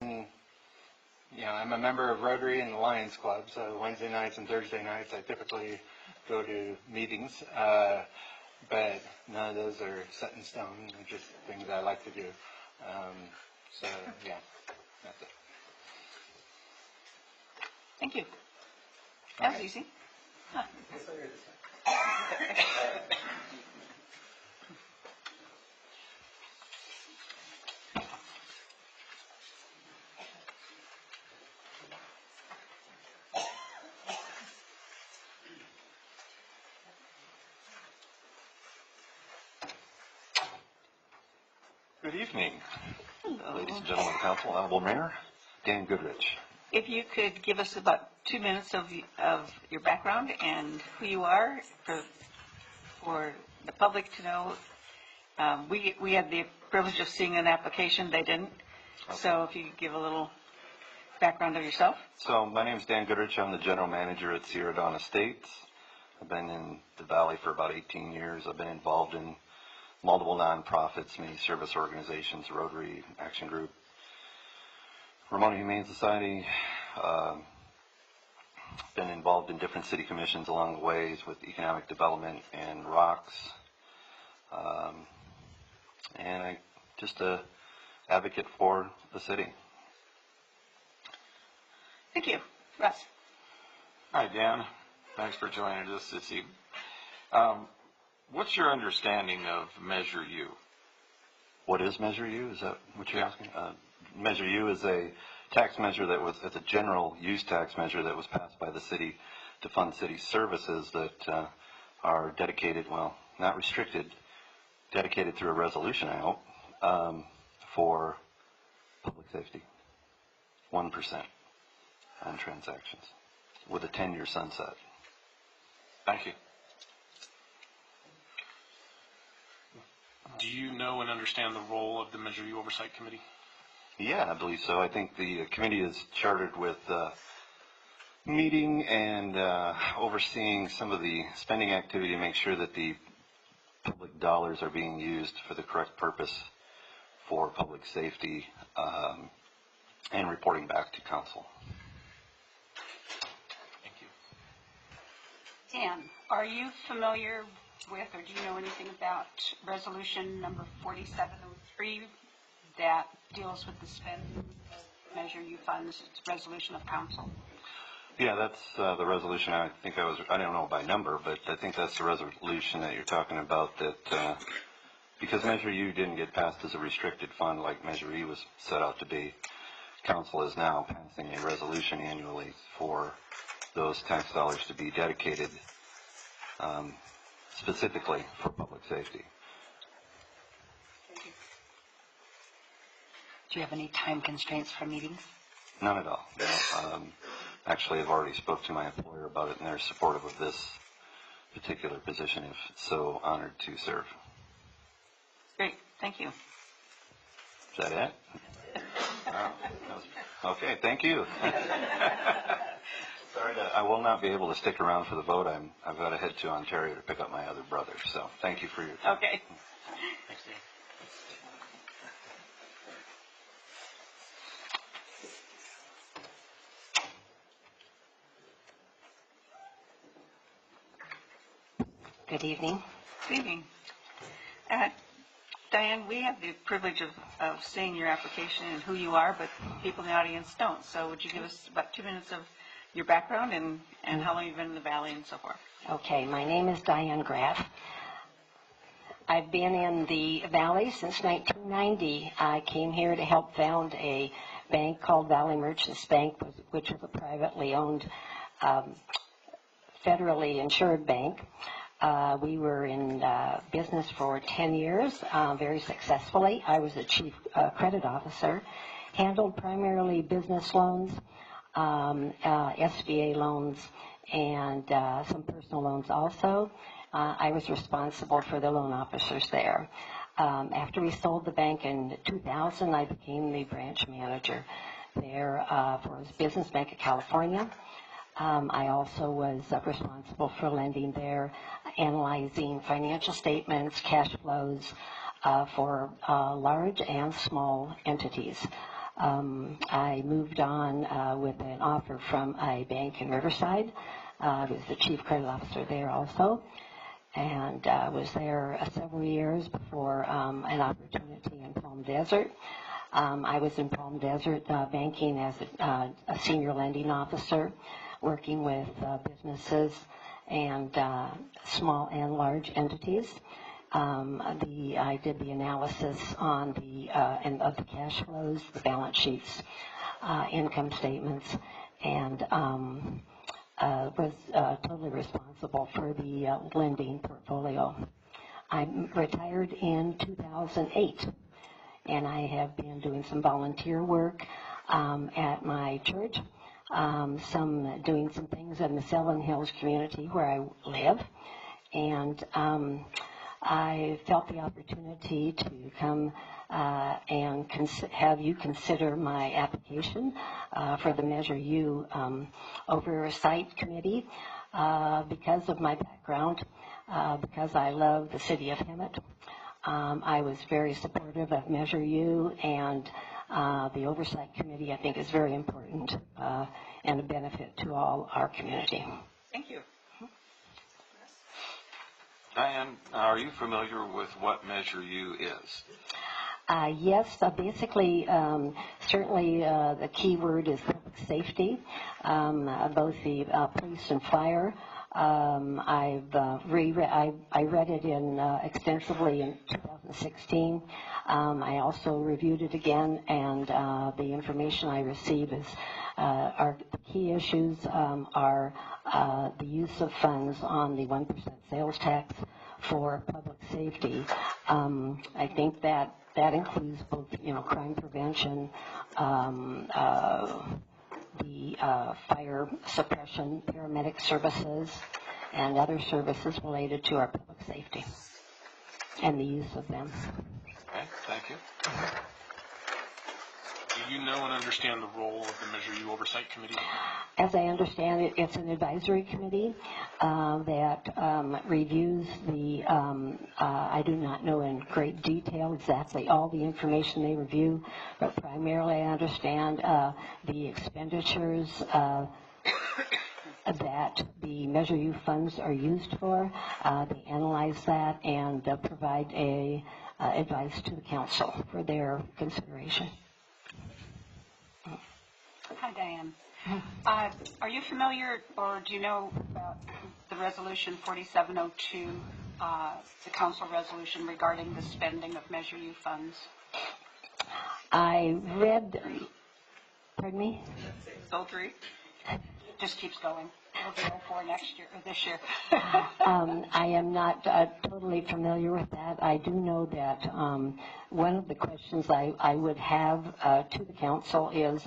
I'm a member of Rotary and the Lions Club, so Wednesday nights and Thursday nights I typically go to meetings, but none of those are set in stone. They're just things I like to do. So, yeah, that's it. Thank you. That was easy. Huh. Good evening, Hello. ladies and gentlemen of the council. Honorable Mayor Dan Goodrich. If you could give us about 2 minutes of your background and who you are for the public to know. We had the privilege of seeing an application. They didn't. Okay. So if you could give a little background of yourself. So my name is Dan Goodrich. I'm the general manager at Sierra Dawn Estates. I've been in the Valley for about 18 years. I've been involved in multiple nonprofits, many service organizations, Rotary, Action Group, Ramona Humane Society. Been involved in different city commissions along the ways with economic development and ROCs. And I just a advocate for the city. Thank you. Russ. Hi, Dan. Thanks for joining us this evening. What's your understanding of Measure U? What is Measure U? Is that what you're Yeah. asking? Measure U is a tax measure it's a general use tax measure that was passed by the city to fund city services that are dedicated, well, not restricted, dedicated through a resolution, I hope, for public safety. 1% on transactions with a 10-year sunset. Thank you. Do you know and understand the role of the Measure U Oversight Committee? Yeah, I believe so. I think the committee is chartered with meeting and overseeing some of the spending activity to make sure that the public dollars are being used for the correct purpose for public safety and reporting back to council. Thank you. Dan, are you familiar with or do you know anything about resolution number 4703 that deals with the spending of Measure U funds? It's a resolution of council. Yeah, that's the resolution. I don't know by number, but I think that's the resolution that you're talking about, that because Measure U didn't get passed as a restricted fund like Measure E was set out to be, council is now passing a resolution annually for those tax dollars to be dedicated specifically for public safety. Thank you. Do you have any time constraints for meetings? None at all. Actually, I've already spoke to my employer about it, and they're supportive of this particular position. If so, honored to serve. Great. Thank you. Is that it? Okay, thank you. Sorry, I will not be able to stick around for the vote. I've got to head to Ontario to pick up my other brother. So thank you for your time. Okay. Thanks, Dan. Good evening. Good evening. Diane, we have the privilege of seeing your application and who you are, but people in the audience don't. So would you give us about 2 minutes of your background and how long you've been in the Valley and so forth? Okay, my name is Diane Graff. I've been in the Valley since 1990. I came here to help found a bank called Valley Merchants Bank, which is a privately owned, federally insured bank. We were in business for 10 years, very successfully. I was the chief credit officer, handled primarily business loans, SBA loans, and some personal loans also. I was responsible for the loan officers there. After we sold the bank in 2000, I became the branch manager there for Business Bank of California. I also was responsible for lending there, analyzing financial statements, cash flows for large and small entities. I moved on with an offer from a bank in Riverside. I was the chief credit officer there also, and was there several years before an opportunity in Palm Desert. I was in Palm Desert banking as a senior lending officer, working with businesses and small and large entities. I did the analysis on of the cash flows, the balance sheets, income statements, and was totally responsible for the lending portfolio. I retired in 2008, and I have been doing some volunteer work at my church, doing some things in the Selwyn Hills community where I live, and I felt the opportunity to come and have you consider my application for the Measure U Oversight Committee because of my background, because I love the city of Hemet. I was very supportive of Measure U, and the Oversight Committee, I think, is very important and a benefit to all our community. Thank you. Diane, are you familiar with what Measure U is? Yes, basically, certainly the key word is public safety, both the police and fire. I read it extensively in 2016. I also reviewed it again, and the information I received is the key issues are the use of funds on the 1% sales tax for public safety. I think that includes both, crime prevention, the fire suppression, paramedic services, and other services related to our public safety and the use of them. Okay, thank you. Do you know and understand the role of the Measure U Oversight Committee? As I understand it, it's an advisory committee that reviews the, I do not know in great detail exactly all the information they review, but primarily I understand the expenditures that the Measure U funds are used for. They analyze that and provide advice to the council for their consideration. Hi, Diane. Are you familiar, or do you know about the resolution 4702, the council resolution regarding the spending of Measure U funds? I read, pardon me? So 3. Just keeps going. It'll be 04 next year, or this year. I am not totally familiar with that. I do know that one of the questions I would have to the council is,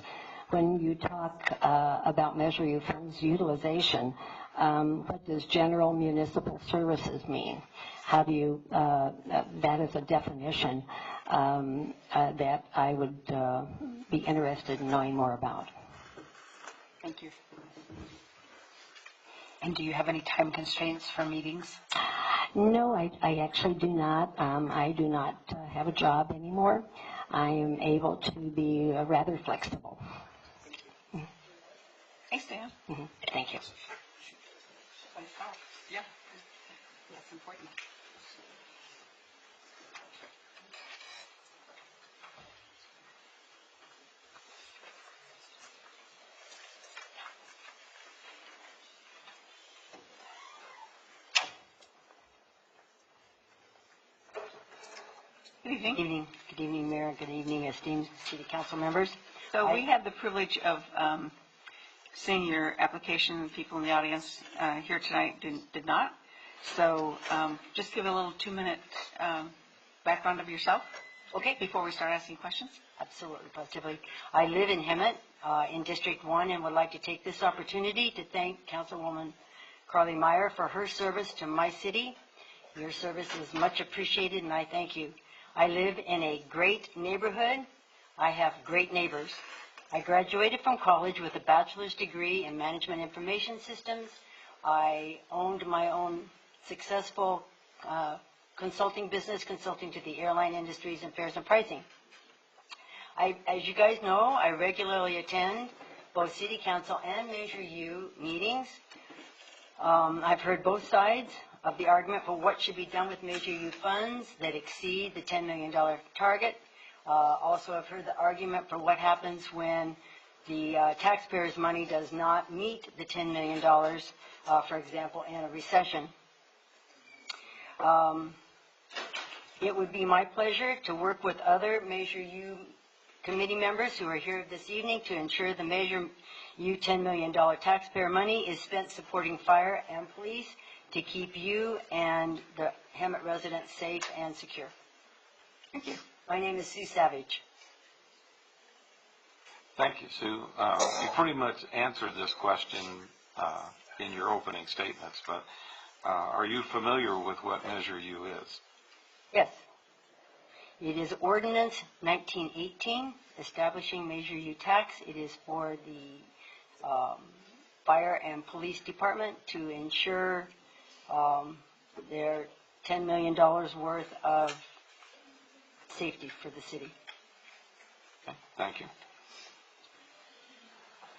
when you talk about Measure U funds utilization, what does general municipal services mean? How do you, that is a definition that I would be interested in knowing more about. Thank you. And do you have any time constraints for meetings? No, I actually do not. I do not have a job anymore. I am able to be rather flexible. Thanks, Dan. Mm-hmm. Thank you. Yeah, that's important. Good evening. Good evening, Mayor. Good evening, esteemed City Council members. So we had the privilege of seeing your application. People in the audience here tonight did not. So just give a little 2-minute background of yourself, okay, before we start asking questions. Absolutely, positively. I live in Hemet, in District 1, and would like to take this opportunity to thank Councilwoman Carly Meyer for her service to my city. Your service is much appreciated, and I thank you. I live in a great neighborhood. I have great neighbors. I graduated from college with a bachelor's degree in management information systems. I owned my own successful consulting business, consulting to the airline industries and fares and pricing. As you guys know, I regularly attend both City Council and Measure U meetings. I've heard both sides of the argument for what should be done with Measure U funds that exceed the $10 million target. Also, I've heard the argument for what happens when the taxpayers' money does not meet the $10 million, for example, in a recession. It would be my pleasure to work with other Measure U committee members who are here this evening to ensure the Measure U $10 million taxpayer money is spent supporting fire and police to keep you and the Hemet residents safe and secure. Thank you. My name is Sue Savage. Thank you, Sue. You pretty much answered this question in your opening statements, but are you familiar with what Measure U is? Yes. It is Ordinance 1918, establishing Measure U tax. It is for the fire and police department to ensure their $10 million worth of safety for the city. Okay, thank you.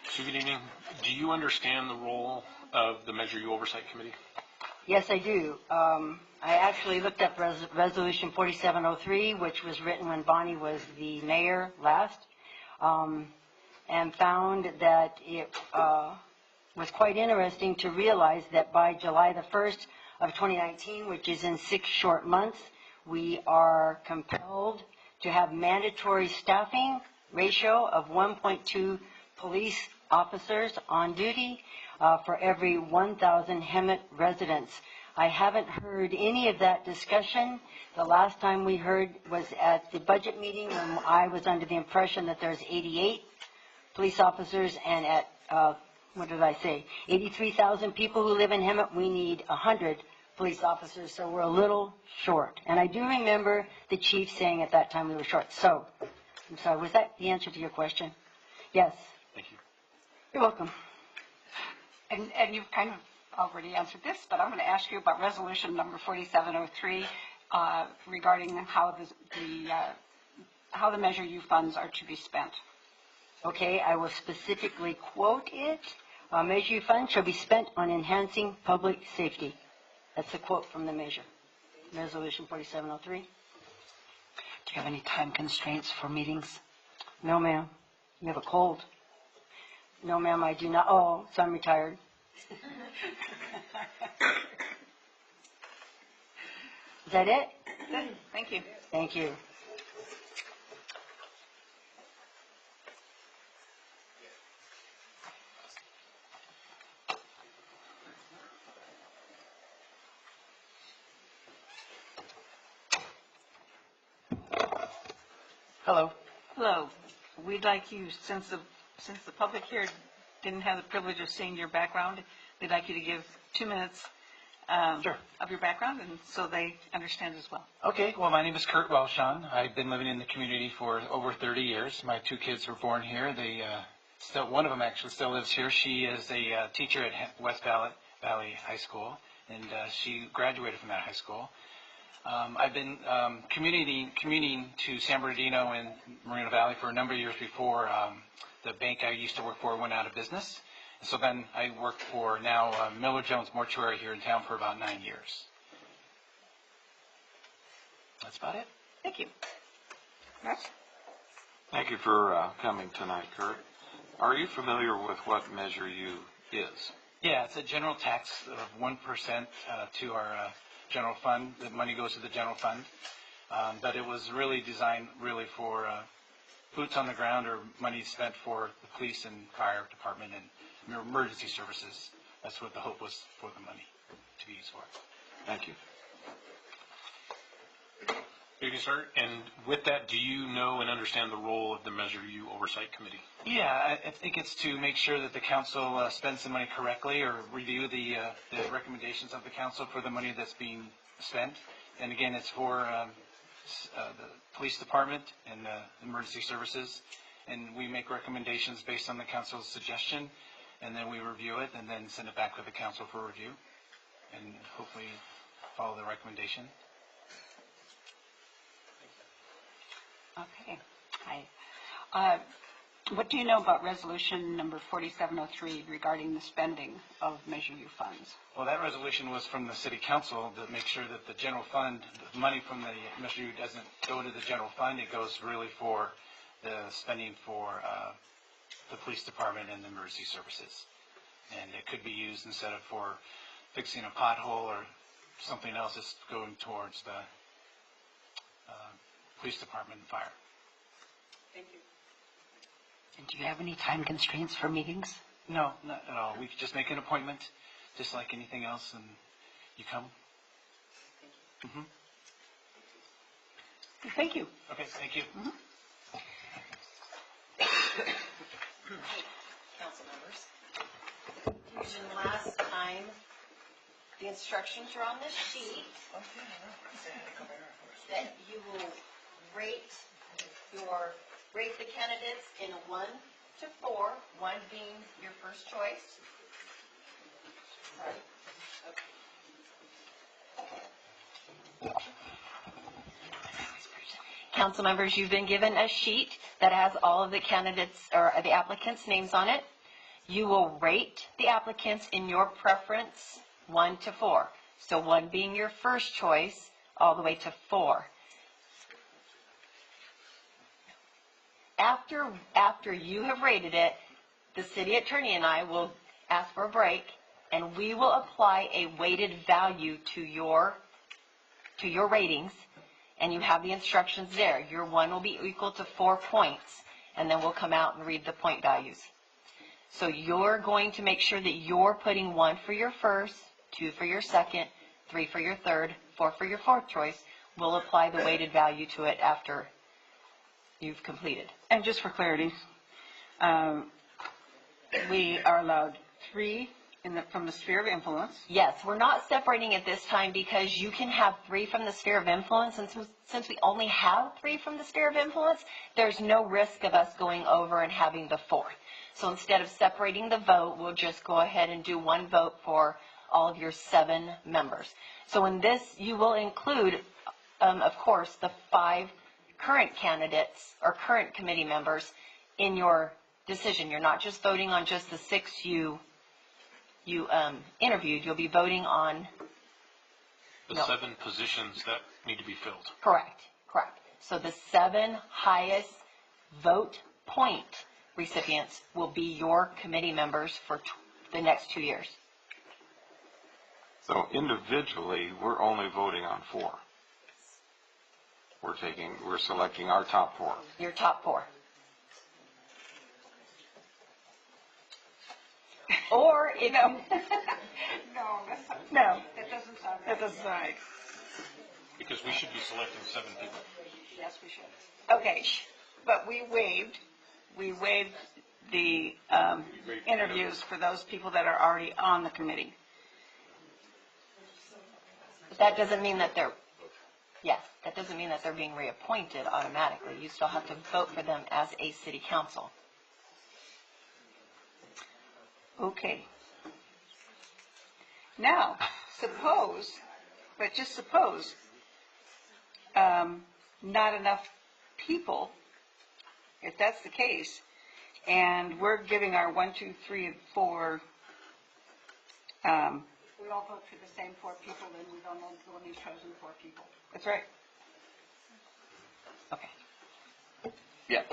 So good evening. Do you understand the role of the Measure U Oversight Committee? Yes, I do. I actually looked up Resolution 4703, which was written when Bonnie was the mayor last, and found that it was quite interesting to realize that by July the 1st of 2019, which is in 6 short months, we are compelled to have mandatory staffing ratio of 1.2 police officers on duty for every 1,000 Hemet residents. I haven't heard any of that discussion. The last time we heard was at the budget meeting when I was under the impression that there's 88 police officers, and at, 83,000 people who live in Hemet, we need 100 police officers, so we're a little short. And I do remember the chief saying at that time we were short. So, I'm sorry, was that the answer to your question? Yes. Thank you. You're welcome. And you've kind of already answered this, but I'm going to ask you about resolution number 4703 regarding how the Measure U funds are to be spent. Okay, I will specifically quote it. Measure U funds shall be spent on enhancing public safety. That's a quote from the measure. Resolution 4703. Do you have any time constraints for meetings? No, ma'am. You have a cold. No, ma'am, I do not. Oh, so I'm retired. Is that it? Good. Thank you. Thank you. Hello. Hello. We'd like you, since the public here didn't have the privilege of seeing your background, we'd like you to give 2 minutes Sure. of your background, and so they understand as well. Okay, well, my name is Kurt Welshon. I've been living in the community for over 30 years. My 2 kids were born here. One of them actually still lives here. She is a teacher at West Valley High School, and she graduated from that high school. I've been commuting to San Bernardino and Moreno Valley for a number of years before the bank I used to work for went out of business. So then I worked for now Miller Jones Mortuary here in town for about 9 years. That's about it. Thank you. Rex? Thank you for coming tonight, Kurt. Are you familiar with what Measure U is? Yeah, it's a general tax of 1% to our general fund. The money goes to the general fund. But it was really designed really for boots on the ground, or money spent for the police and fire department and emergency services. That's what the hope was for the money to be used for. Thank you. You can start. And with that, do you know and understand the role of the Measure U Oversight Committee? Yeah, I think it's to make sure that the council spends the money correctly, or review the recommendations of the council for the money that's being spent. And again, it's for the police department and emergency services. And we make recommendations based on the council's suggestion, and then we review it and then send it back to the council for review, and hopefully follow the recommendation. Okay. Hi. What do you know about resolution number 4703 regarding the spending of Measure U funds? Well, that resolution was from the city council to make sure that the general fund, the money from the Measure U doesn't go to the general fund. It goes really for the spending for the police department and the emergency services. And it could be used instead of for fixing a pothole or something else. It's going towards the police department and fire. Thank you. And do you have any time constraints for meetings? No, not at all. We could just make an appointment, just like anything else, and you come. Mm-hmm. Thank you. Okay, thank you. Council members. Confusion last time. The instructions are on this sheet. That you will rate the candidates in a 1 to 4, 1 being your first choice. Sorry. Okay. Council members, you've been given a sheet that has all of the candidates or the applicants' names on it. You will rate the applicants in your preference 1 to 4. So 1 being your first choice, all the way to 4. After you have rated it, the city attorney and I will ask for a break, and we will apply a weighted value to your ratings, and you have the instructions there. Your 1 will be equal to 4 points, and then we'll come out and read the point values. So you're going to make sure that you're putting 1 for your first, 2 for your second, 3 for your third, 4 for your fourth choice. We'll apply the weighted value to it after you've completed. And just for clarity, we are allowed 3 from the sphere of influence. Yes, we're not separating it this time because you can have 3 from the sphere of influence, and since we only have 3 from the sphere of influence, there's no risk of us going over and having the 4th. So instead of separating the vote, we'll just go ahead and do 1 vote for all of your 7 members. So in this, you will include, of course, the 5 current candidates or current committee members in your decision. You're not just voting on just the 6 you interviewed. You'll be voting on The 7 positions that need to be filled. Correct. So the 7 highest vote point recipients will be your committee members for the next 2 years. So individually, we're only voting on 4. We're selecting our top 4. Your top 4. Or if No. you, No, That doesn't sound right. that doesn't sound right. Because we should be selecting 7 people. Yes, we should. Okay, but we waived the interviews for those people that are already on the committee. but that doesn't mean that they're being reappointed automatically. You still have to vote for them as a city council. Okay. Now, just suppose, not enough people, if that's the case, and we're giving our 1, 2, 3, and 4, We all vote for the same 4 people, then we don't know the one who's chosen 4 people. that's right. Okay. Yeah,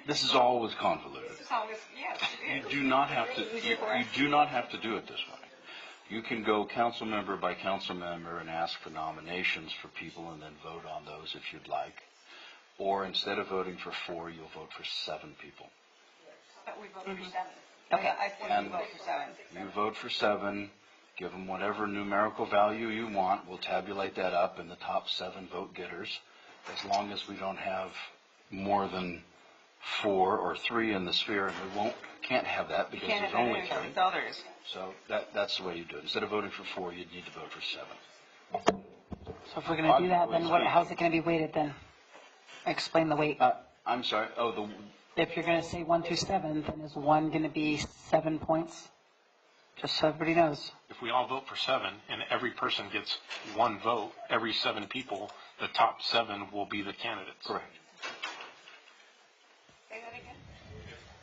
this is always convoluted. This is always, yes, it You is. do not have to, you do not have to do it this way. You can go council member by council member and ask for nominations for people and then vote on those if you'd like. Or instead of voting for 4, you'll vote for 7 people. But we vote for 7. Okay. I think And we vote for 7. you vote for 7, give them whatever numerical value you want. We'll tabulate that up in the top 7 vote getters. As long as we don't have more than 4 or 3 in the sphere, and we can't have that because Can't there's have only any, 3. that's all there is. So that's the way you do it. Instead of voting for 4, you'd need to vote for 7. So if we're going to do that, then how's it going to be weighted then? Explain the weight. I'm sorry. If you're going to say 1 through 7, then is 1 going to be 7 points? Just so everybody knows. If we all vote for 7 and every person gets 1 vote, every 7 people, the top 7 will be the candidates. Correct.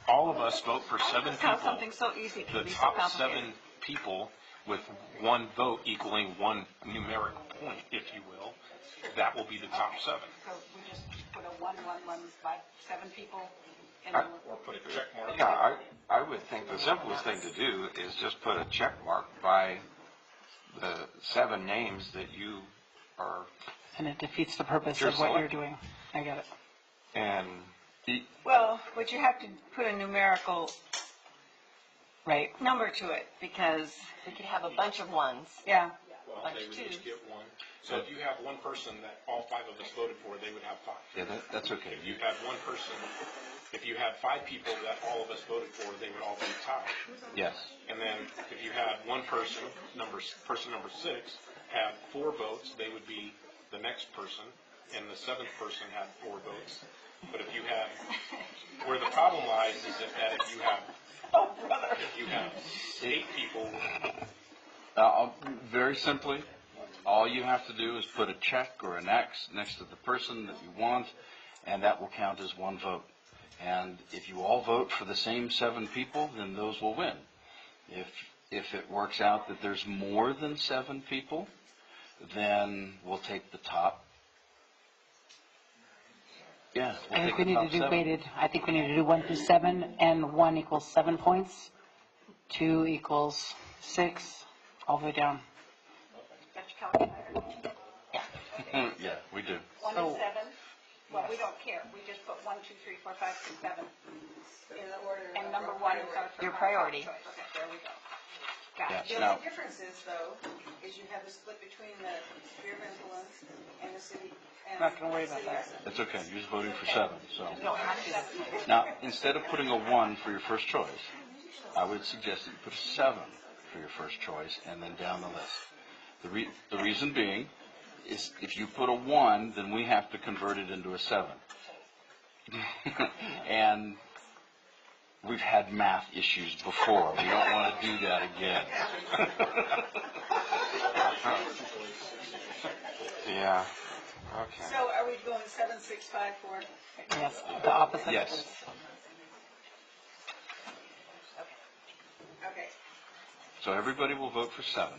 all of us vote for 7 How people. something so easy can The be so top complicated. 7 people with one vote equaling one numeric point, if you will, that will be the top 7. So we just put a 1, 1, 1 by 7 people in I- the. Or put a check mark. Yeah, I would think the simplest thing to do is just put a check mark by the 7 names that you are, And it defeats the purpose You're of what you're selecting. doing. I get it. and Well, but you have to put a numerical number to it because, We could have a bunch of ones. yeah, Well, Bunch they of would just twos. get one. So if you have one person that all 5 of us voted for, they would have 5. Yeah, that's okay. If you had one person, if you had 5 people that all of us voted for, they would all be tied. Yes. And then if you had one person, person number 6, had 4 votes, they would be the next person, and the 7th person had 4 votes. But if you had, where the problem lies is that if you have, if you have 8 people, Very simply, all you have to do is put a check or an X next to the person that you want, and that will count as one vote. And if you all vote for the same 7 people, then those will win. If it works out that there's more than 7 people, then we'll take the top. Yeah, we'll I take think we the need to top do 7. weighted. I think we need to do 1 through 7, and 1 equals 7 points, 2 equals 6, all the way down. Got your calculator? Yeah, we do. 1 So- to 7? Well, we don't care. We just put 1, 2, 3, 4, 5, 6, 7. In the order. And number 1 is our. Your priority. Okay, there we go. Yeah, Got it. The now, only difference is, though, is you have the split between the sphere of influence and the city. And Not gonna worry about city that. assembly. it's okay, you're just voting for 7, so. You don't have to. Now, instead of putting a 1 for your first choice, I would suggest that you put a 7 for your first choice and then down the list. The reason being is if you put a 1, then we have to convert it into a 7. And we've had math issues before. We don't want to do that again. yeah, okay. So are we going 7, 6, 5, 4? Yes, the opposite. Yes. is- Okay. So everybody will vote for 7.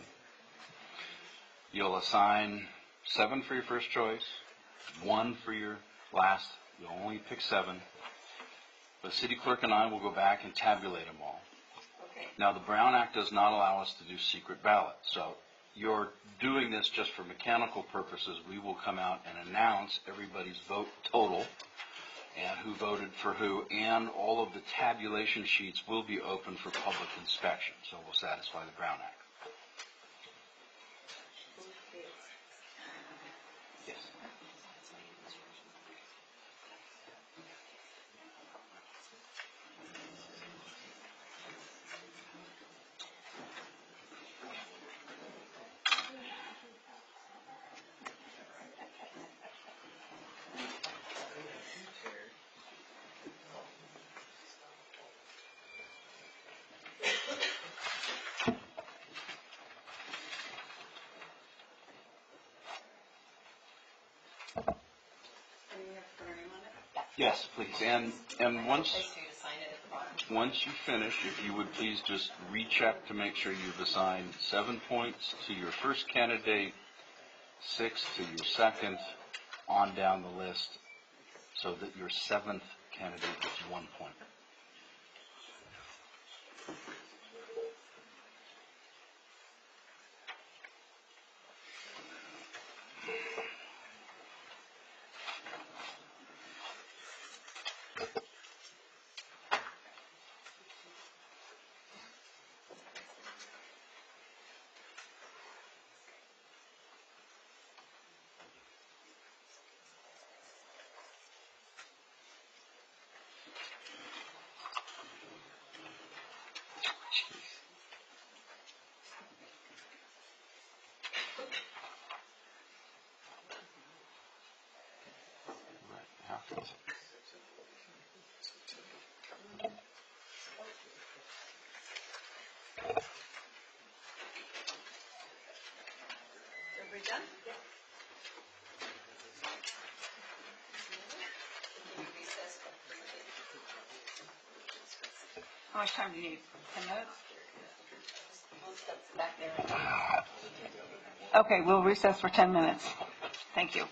You'll assign 7 for your first choice, 1 for your last. You'll only pick 7. The city clerk and I will go back and tabulate them all. Okay. Now, the Brown Act does not allow us to do secret ballots. So you're doing this just for mechanical purposes. We will come out and announce everybody's vote total and who voted for who, and all of the tabulation sheets will be open for public inspection. So we'll satisfy the Brown Act. Yes. And you have to put our name on it? Yes, please. And once Place you to sign it at the bottom. once you finish, if you would please just recheck to make sure you've assigned 7 points to your first candidate, 6 to your second, on down the list, so that your 7th candidate gets 1 point. How much time do you need? 10 minutes? Okay, we'll recess for 10 minutes. Thank you.